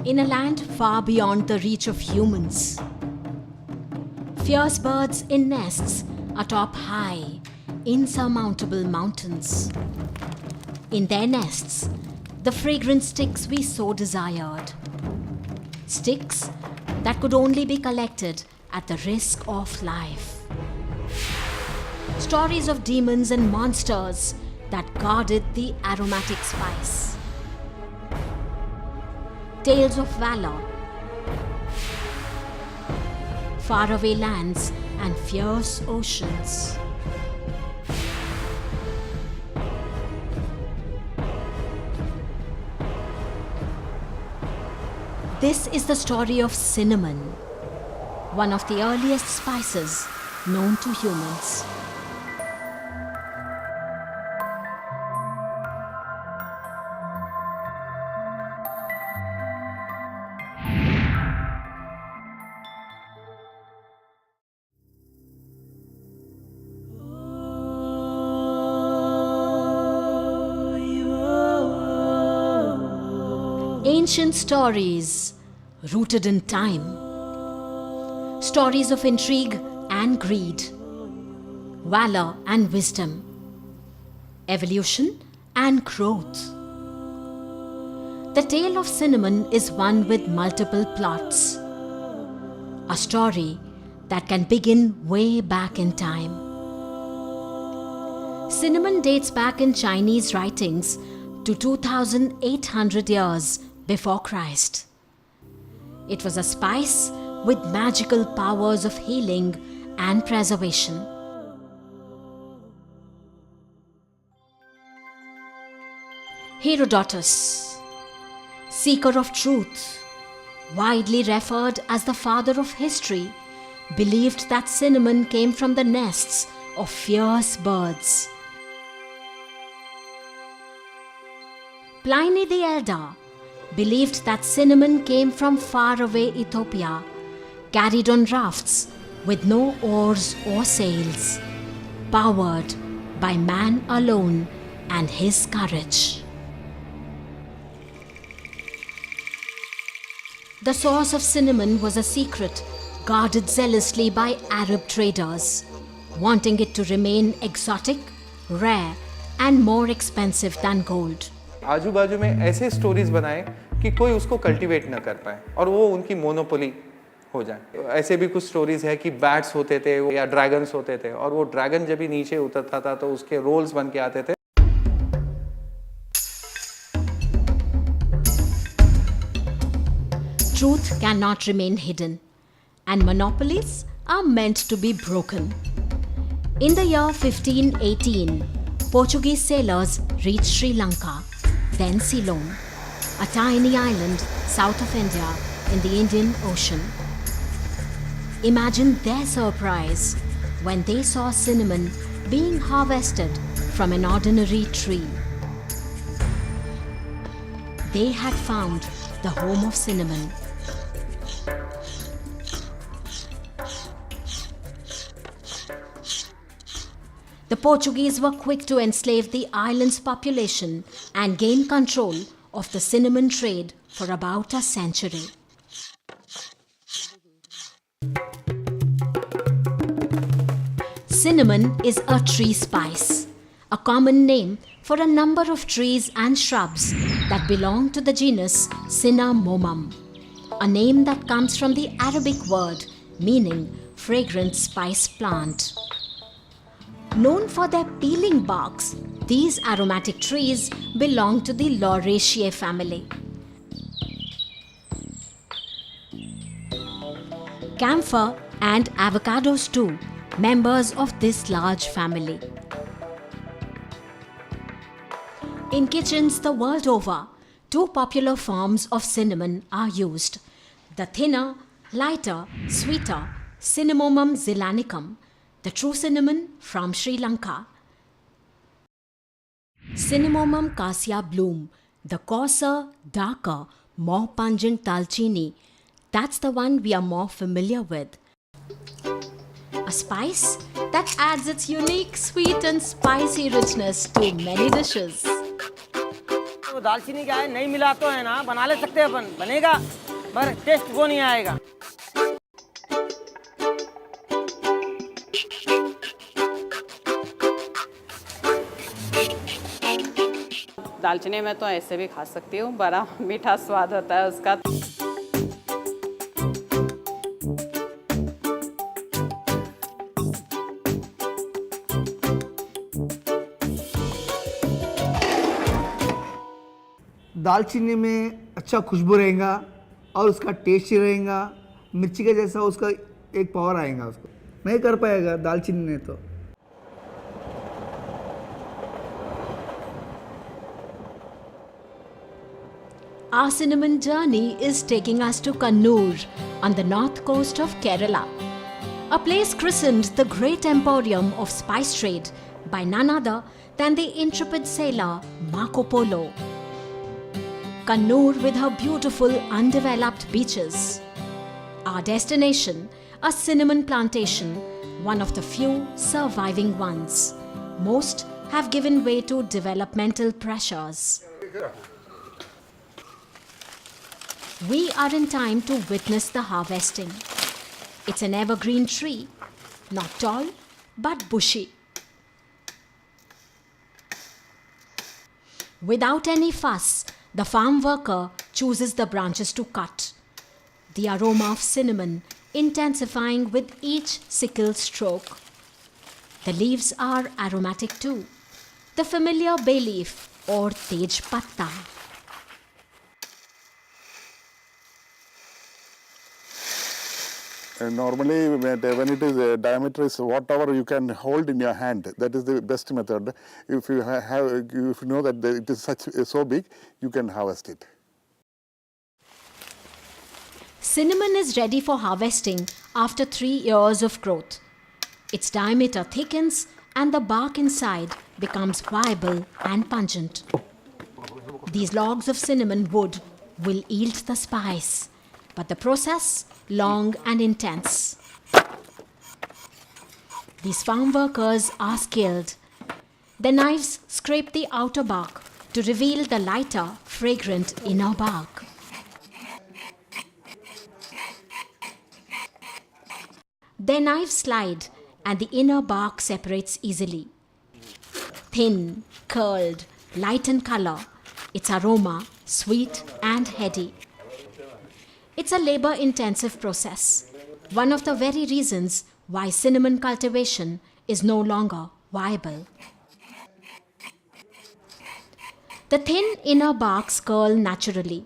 In a land far beyond the reach of humans, fierce birds in nests atop high, insurmountable mountains. In their nests, the fragrant sticks we so desired. Sticks that could only be collected at the risk of life. Stories of demons and monsters that guarded the aromatic spice. Tales of valor, faraway lands and fierce oceans. This is the story of cinnamon, one of the earliest spices known to humans. Ancient stories rooted in time. Stories of intrigue and greed, valor and wisdom, evolution and growth. The tale of cinnamon is one with multiple plots. A story that can begin way back in time. Cinnamon dates back in Chinese writings to 2,800 years before Christ. It was a spice with magical powers of healing and preservation. Herodotus, seeker of truth, widely referred as the father of history, believed that cinnamon came from the nests of fierce birds. Pliny the Elder believed that cinnamon came from faraway Ethiopia, carried on rafts with no oars or sails, powered by man alone and his courage. The source of cinnamon was a secret guarded zealously by Arab traders, wanting it to remain exotic, rare, and more expensive than gold. आजू बाजू में ऐसे stories बनाए कि कोई उसको cultivate ना कर पाए और वो उनकी मोनोपोली हो जाए। ऐसे भी कुछ स्टोरीज है कि बैट्स होते थे या ड्रैगन्स होते थे और वो ड्रैगन जब भी नीचे उतरता था तो उसके रोल्स बन के आते थे। Truth cannot remain hidden, and monopolies are meant to be broken. In the year 1518, Portuguese sailors reached Sri Lanka, then Ceylon, a tiny island south of India in the Indian Ocean. Imagine their surprise when they saw cinnamon being harvested from an ordinary tree. They had found the home of cinnamon. The Portuguese were quick to enslave the island's population and gain control of the cinnamon trade for about a century. Cinnamon is a tree spice, a common name for a number of trees and shrubs that belong to the genus Cinnamomum, a name that comes from the Arabic word meaning fragrant spice plant. Known for their peeling barks, these aromatic trees belong to the Lauraceae family. Camphor and avocados too, members of this large family. In kitchens the world over, two popular forms of cinnamon are used: the thinner, lighter, sweeter Cinnamomum zeylanicum, the true cinnamon from Sri Lanka. Cinnamomum cassia bloom, the coarser, darker, more pungent dalchini. That's the one we are more familiar with. A spice that adds its unique sweet and spicy richness to many dishes. तो दालचीनी क्या है, नहीं मिला तो है ना, बना ले सकते हैं अपन, बनेगा पर टेस्ट वो नहीं आएगा. दालचीनी में तो ऐसे भी खा सकती हूँ, बड़ा मीठा स्वाद होता है उसका. दालचीनी में अच्छा खुशबू रहेगा और उसका टेस्ट ही रहेगा, मिर्ची के जैसा उसका एक पावर आएगा. उसको नहीं कर पाएगा दालचीनी ने तो. Our cinnamon journey is taking us to Kannur on the north coast of Kerala, a place christened the Great Emporium of Spice Trade by none other than the intrepid sailor Marco Polo. Kannur with her beautiful undeveloped beaches. Our destination, a cinnamon plantation, one of the few surviving ones. Most have given way to developmental pressures. We are in time to witness the harvesting. It's an evergreen tree, not tall but bushy. Without any fuss, the farm worker chooses the branches to cut. The aroma of cinnamon intensifying with each sickle stroke. The leaves are aromatic too. The familiar bay leaf or tej patta. Normally, when it is diameter is whatever you can hold in your hand, that is the best method. If you if you know that it is so big, you can harvest it. Cinnamon is ready for harvesting after 3 years of growth. Its diameter thickens and the bark inside becomes viable and pungent. These logs of cinnamon wood will yield the spice, but the process long and intense. These farm workers are skilled. Their knives scrape the outer bark to reveal the lighter, fragrant inner bark. Their knives slide and the inner bark separates easily. Thin, curled, light in color, its aroma sweet and heady. It's a labor-intensive process, one of the very reasons why cinnamon cultivation is no longer viable. The thin inner barks curl naturally.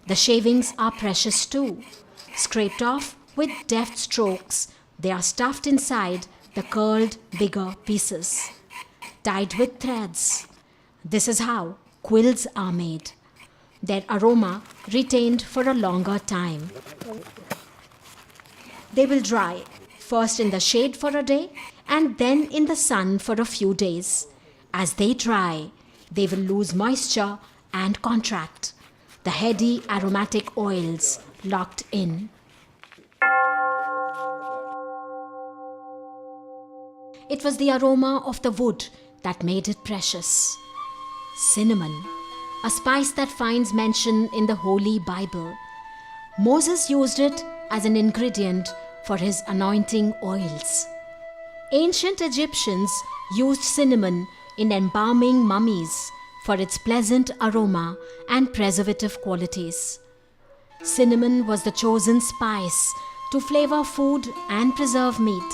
The shavings are precious too. Scraped off with deft strokes, they are stuffed inside the curled bigger pieces, tied with threads. This is how quills are made. Their aroma retained for a longer time. They will dry, first in the shade for a day and then in the sun for a few days. As they dry, they will lose moisture and contract, the heady aromatic oils locked in. It was the aroma of the wood that made it precious. Cinnamon, a spice that finds mention in the Holy Bible. Moses used it as an ingredient for his anointing oils. Ancient Egyptians used cinnamon in embalming mummies for its pleasant aroma and preservative qualities. Cinnamon was the chosen spice to flavor food and preserve meat.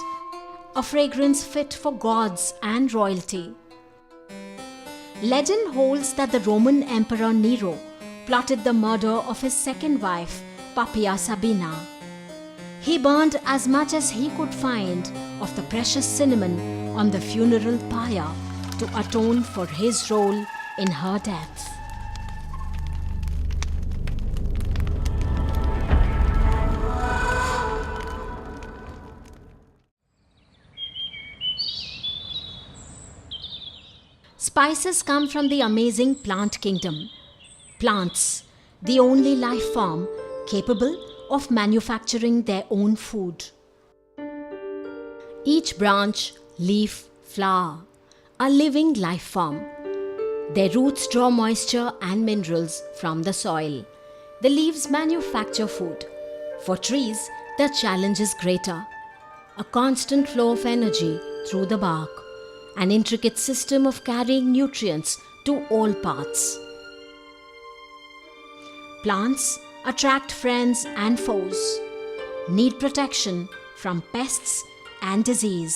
a fragrance fit for gods and royalty. Legend holds that the Roman Emperor Nero plotted the murder of his second wife, Papia Sabina. He burned as much as he could find of the precious cinnamon on the funeral pyre to atone for his role in her death. Spices come from the amazing plant kingdom. Plants, the only life form capable of manufacturing their own food. Each branch, leaf, flower, a living life form. Their roots draw moisture and minerals from the soil. The leaves manufacture food. For trees, the challenge is greater. A constant flow of energy through the bark. An intricate system of carrying nutrients to all parts. Plants attract friends and foes, need protection from pests and disease.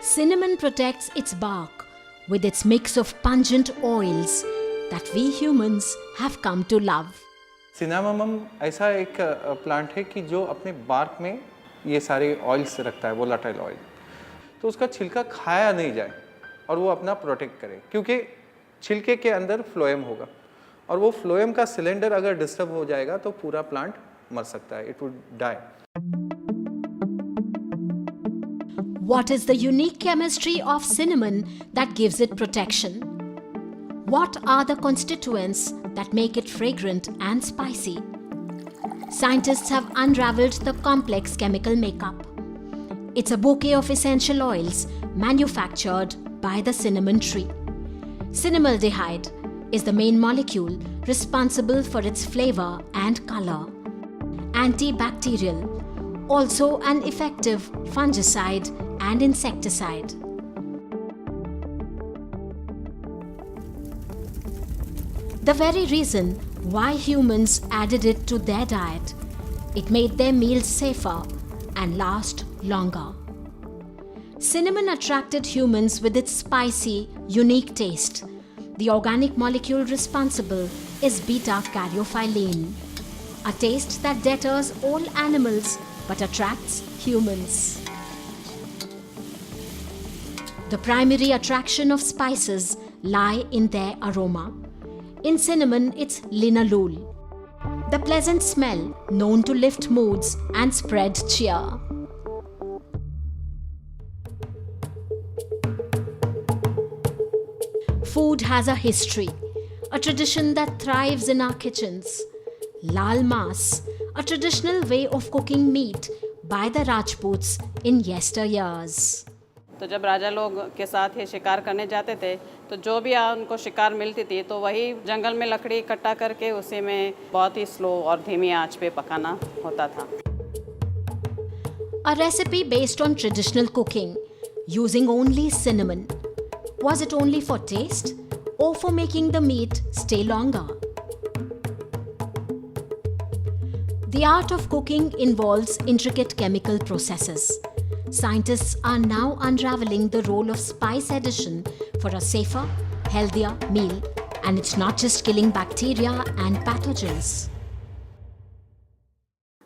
Cinnamon protects its bark with its mix of pungent oils that we humans have come to love. Cinnamomum ऐसा एक plant है कि जो अपने bark में ये सारे oils रखता है, वोलाटाइल ऑयल, तो उसका छिलका खाया नहीं जाए और वो अपना प्रोटेक्ट करे, क्योंकि छिलके के अंदर फ्लोएम होगा और वो फ्लोएम का सिलेंडर अगर डिस्टर्ब हो जाएगा तो पूरा प्लांट मर सकता है, it would die. What is the unique chemistry of cinnamon that gives it protection? What are the constituents that make it fragrant and spicy? Scientists have unraveled the complex chemical makeup. It's a bouquet of essential oils manufactured by the cinnamon tree. Cinnamaldehyde is the main molecule responsible for its flavor and color. Antibacterial, also an effective fungicide and insecticide. The very reason why humans added it to their diet, it made their meals safer and last longer. Cinnamon attracted humans with its spicy, unique taste. The organic molecule responsible is beta-caryophyllene, a taste that deters all animals but attracts humans. The primary attraction of spices lie in their aroma. In cinnamon, it's linalool, the pleasant smell known to lift moods and spread cheer. Food has a history, a tradition that thrives in our kitchens. Lal Mas, a traditional way of cooking meat by the Rajputs in yesteryears. तो जब राजा लोग के साथ ये शिकार करने जाते थे तो जो भी उनको शिकार मिलती थी तो वही जंगल में लकड़ी इकट्ठा करके उसी में बहुत ही स्लो और धीमी आंच पे पकाना होता था. A recipe based on traditional cooking, using only cinnamon. Was it only for taste or for making the meat stay longer? The art of cooking involves intricate chemical processes. Scientists are now unraveling the role of spice addition for a safer, healthier meal, and it's not just killing bacteria and pathogens.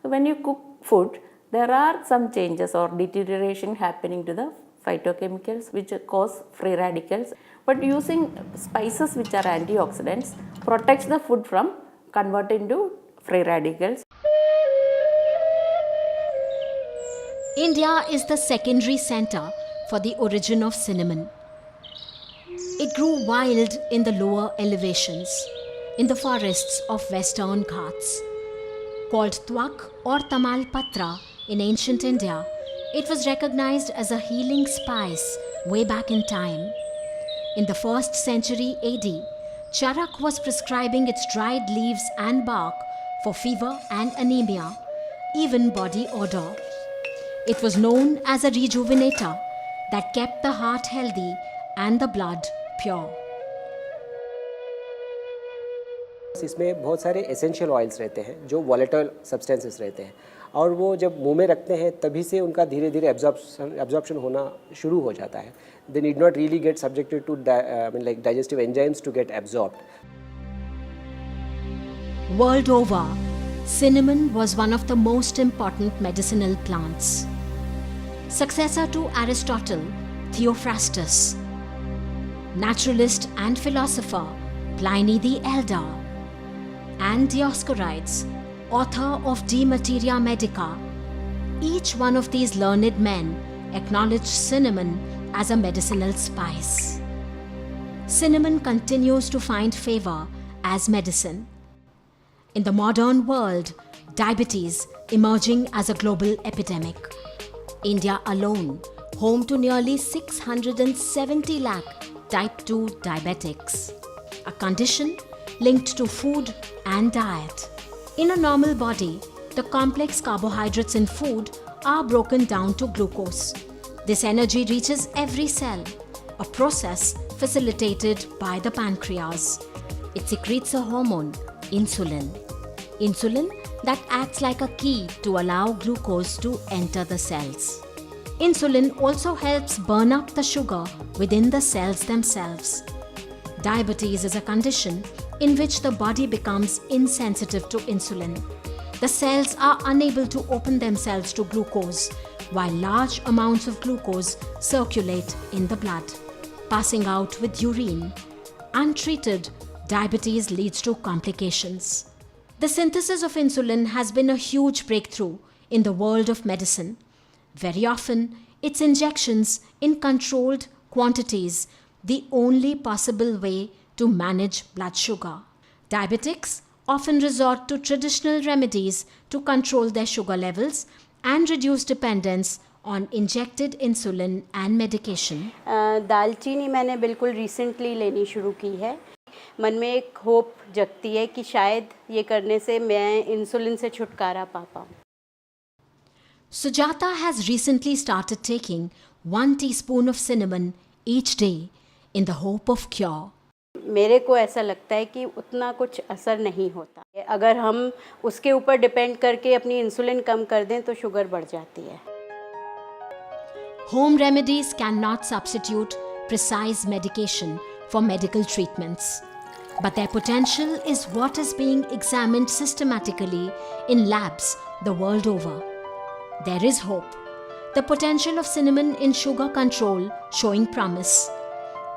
When you cook food, there are some changes or deterioration happening to the phytochemicals which cause free radicals, but using spices which are antioxidants protects the food from converting to free radicals. India is the secondary center for the origin of cinnamon. It grew wild in the lower elevations, in the forests of western Ghats. Called Pluck or Tamal Patra in ancient India, it was recognized as a healing spice way back in time. In the 1st century AD, Charak was prescribing its dried leaves and bark for fever and anemia, even body odor. It was known as a rejuvenator that kept the heart healthy and the blood pure. इसमें बहुत सारे essential oils रहते हैं जो volatile substances रहते हैं और वो जब मुंह में रखते हैं तभी से उनका धीरे धीरे एब्जॉर्प्शन होना शुरू हो जाता है. They need not really get subjected to like digestive enzymes to get absorbed. World over, cinnamon was one of the most important medicinal plants. Successor to Aristotle, Theophrastus, naturalist and philosopher Pliny the Elder, and Dioscorides, author of De Materia Medica, each one of these learned men acknowledged cinnamon as a medicinal spice. Cinnamon continues to find favor as medicine. In the modern world, diabetes emerging as a global epidemic. India alone, home to nearly 670 lakh type 2 diabetics, a condition linked to food and diet. In a normal body, the complex carbohydrates in food are broken down to glucose. This energy reaches every cell, a process facilitated by the pancreas. It secretes a hormone, insulin. Insulin that acts like a key to allow glucose to enter the cells. Insulin also helps burn up the sugar within the cells themselves. Diabetes is a condition in which the body becomes insensitive to insulin. The cells are unable to open themselves to glucose, while large amounts of glucose circulate in the blood, passing out with urine. Untreated, diabetes leads to complications. The synthesis of insulin has been a huge breakthrough in the world of medicine. Very often, it's injections in controlled quantities, the only possible way to manage blood sugar. Diabetics often resort to traditional remedies to control their sugar levels and reduce dependence on injected insulin and medication. दालचीनी मैंने बिल्कुल recently लेनी शुरू की है. मन में एक होप जगती है कि शायद ये करने से मैं इंसुलिन से छुटकारा पा पाऊँ. Sujata has recently started taking 1 teaspoon of cinnamon each day in the hope of cure. मेरे को ऐसा लगता है कि उतना कुछ असर नहीं होता. अगर हम उसके ऊपर डिपेंड करके अपनी इंसुलिन कम कर दें तो शुगर बढ़ जाती है. Home remedies cannot substitute precise medication for medical treatments. But their potential is what is being examined systematically in labs the world over. There is hope. The potential of cinnamon in sugar control showing promise.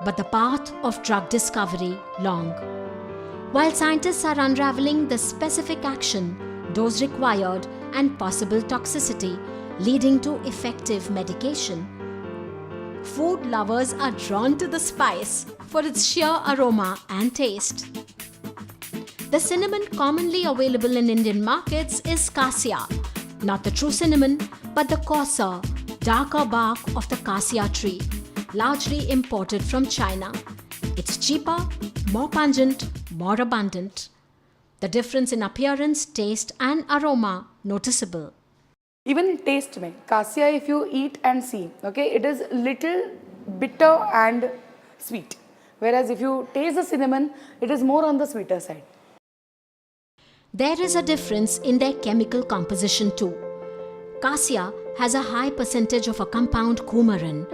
But the path of drug discovery long. While scientists are unraveling the specific action, dose required, and possible toxicity leading to effective medication, food lovers are drawn to the spice for its sheer aroma and taste. The cinnamon commonly available in Indian markets is cassia, not the true cinnamon, but the coarser, darker bark of the cassia tree, largely imported from China. It's cheaper, more pungent, more abundant. The difference in appearance, taste, and aroma noticeable. Even taste में cassia if you eat and see, okay, it is little bitter and sweet, whereas if you taste the cinnamon, it is more on the sweeter side. There is a difference in their chemical composition too. Cassia has a high percentage of a compound coumarin,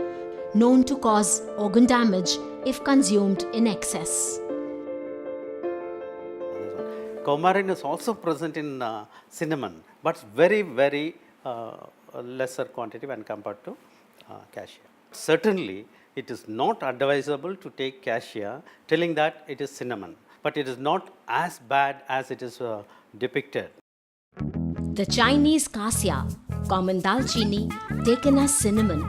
known to cause organ damage if consumed in excess. Coumarin is also present in cinnamon, but very, very lesser quantity when compared to cassia. Certainly, it is not advisable to take cassia telling that it is cinnamon, but it is not as bad as it is depicted. The Chinese cassia, common dalchini, taken as cinnamon,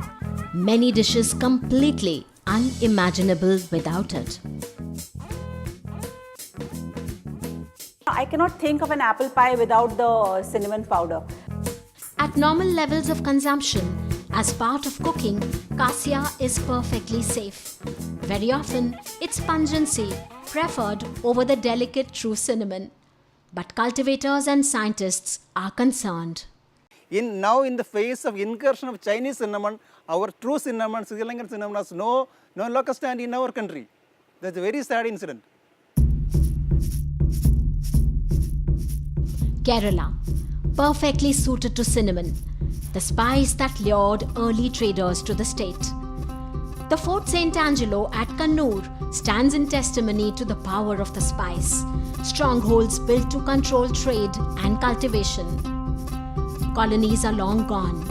many dishes completely unimaginable without it. I cannot think of an apple pie without the cinnamon powder. At normal levels of consumption, as part of cooking, cassia is perfectly safe. Very often, its pungency preferred over the delicate true cinnamon. But cultivators and scientists are concerned. Now in the face of incursion of Chinese cinnamon, our true cinnamon, Sri Lankan cinnamon has no longer stand in our country. That's a very sad incident. Kerala, perfectly suited to cinnamon, the spice that lured early traders to the state. The Fort St. Angelo at Kannur stands in testimony to the power of the spice, strongholds built to control trade and cultivation. Colonies are long gone.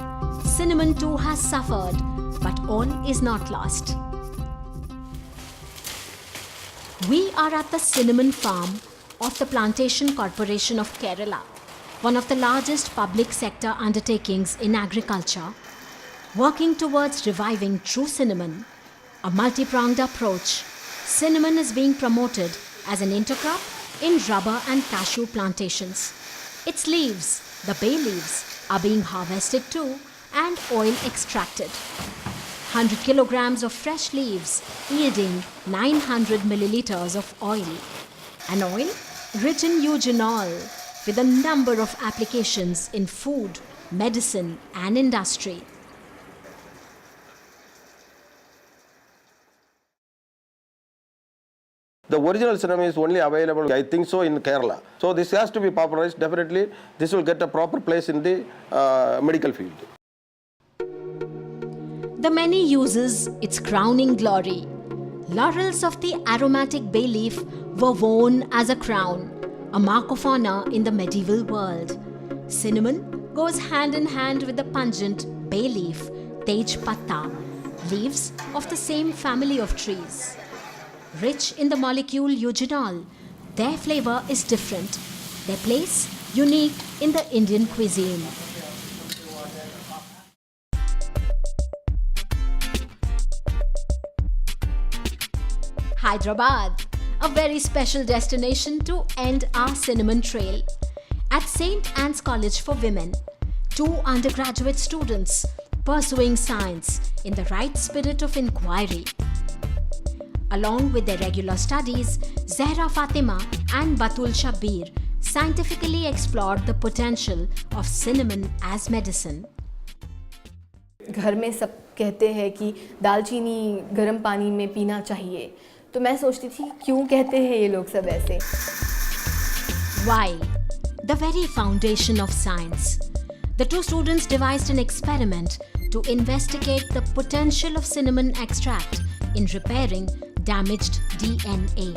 Cinnamon too has suffered, but all is not lost. We are at the cinnamon farm of the Plantation Corporation of Kerala, one of the largest public sector undertakings in agriculture, working towards reviving true cinnamon. A multi-pronged approach, cinnamon is being promoted as an intercrop in rubber and cashew plantations. Its leaves, the bay leaves, are being harvested too and oil extracted. 100 kilograms of fresh leaves yielding 900 milliliters of oil. An oil rich in eugenol with a number of applications in food, medicine and industry. The original cinnamon is only available, I think so, in Kerala. So this has to be popularized. Definitely, this will get a proper place in the medical field. The many uses its crowning glory. Laurels of the aromatic bay leaf were worn as a crown, a mark of honor in the medieval world. Cinnamon goes hand in hand with the pungent bay leaf, Tej Patta, leaves of the same family of trees. Rich in the molecule eugenol, their flavor is different, their place unique in the Indian cuisine. Hyderabad, a very special destination to end our cinnamon trail. At St. Anne's College for Women, 2 undergraduate students pursuing science in the right spirit of inquiry. Along with their regular studies, Zahra Fatima and Batul Shabbir scientifically explored the potential of cinnamon as medicine. घर में सब कहते हैं कि दालचीनी गर्म पानी में पीना चाहिए, तो मैं सोचती थी क्यों कहते हैं ये लोग सब ऐसे. Why? The very foundation of science. The 2 students devised an experiment to investigate the potential of cinnamon extract in repairing damaged DNA.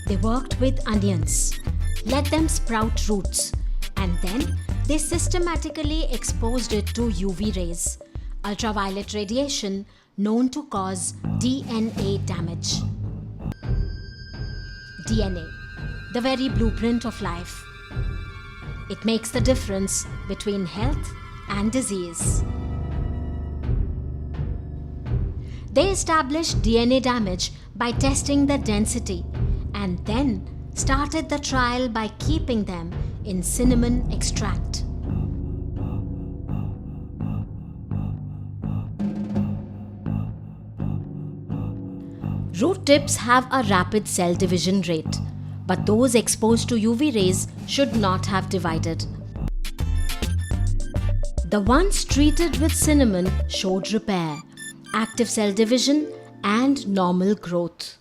They worked with onions, let them sprout roots, and then they systematically exposed it to UV rays, ultraviolet radiation known to cause DNA damage. DNA, the very blueprint of life. It makes the difference between health and disease. They established DNA damage by testing the density and then started the trial by keeping them in cinnamon extract. Root tips have a rapid cell division rate, but those exposed to UV rays should not have divided. The ones treated with cinnamon showed repair, active cell division and normal growth.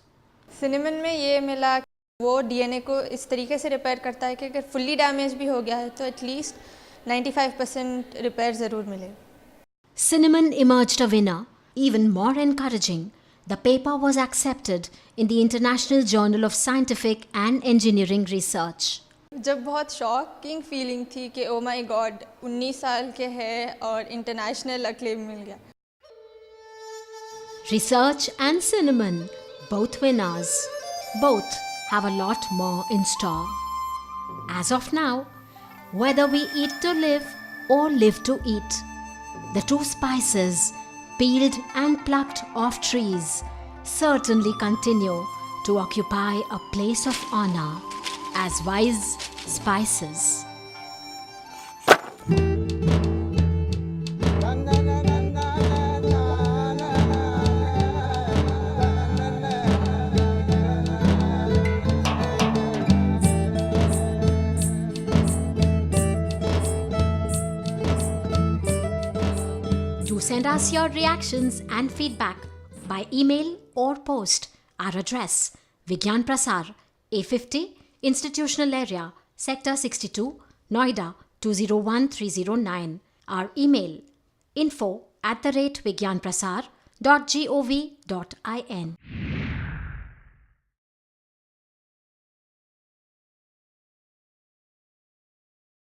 Cinnamon में ये मिला वो DNA को इस तरीके से repair करता है कि अगर फुल्ली डैमेज भी हो गया है तो एटलीस्ट 95% रिपेयर ज़रूर मिले. Cinnamon emerged a winner. Even more encouraging, the paper was accepted in the International Journal of Scientific and Engineering Research. जब बहुत शॉकिंग फीलिंग थी कि ओ माय गॉड 19 साल के हैं और इंटरनेशनल अक्लेम मिल गया. Research and cinnamon, both winners. Both have a lot more in store. As of now, whether we eat to live or live to eat, the 2 spices, peeled and plucked off trees, certainly continue to occupy a place of honor as wise spices. Send us your reactions and feedback by email or post. Our address: Vigyan Prasar, A50, Institutional Area, Sector 62, Noida 201309. Our email info@vigyanprasar.gov.in.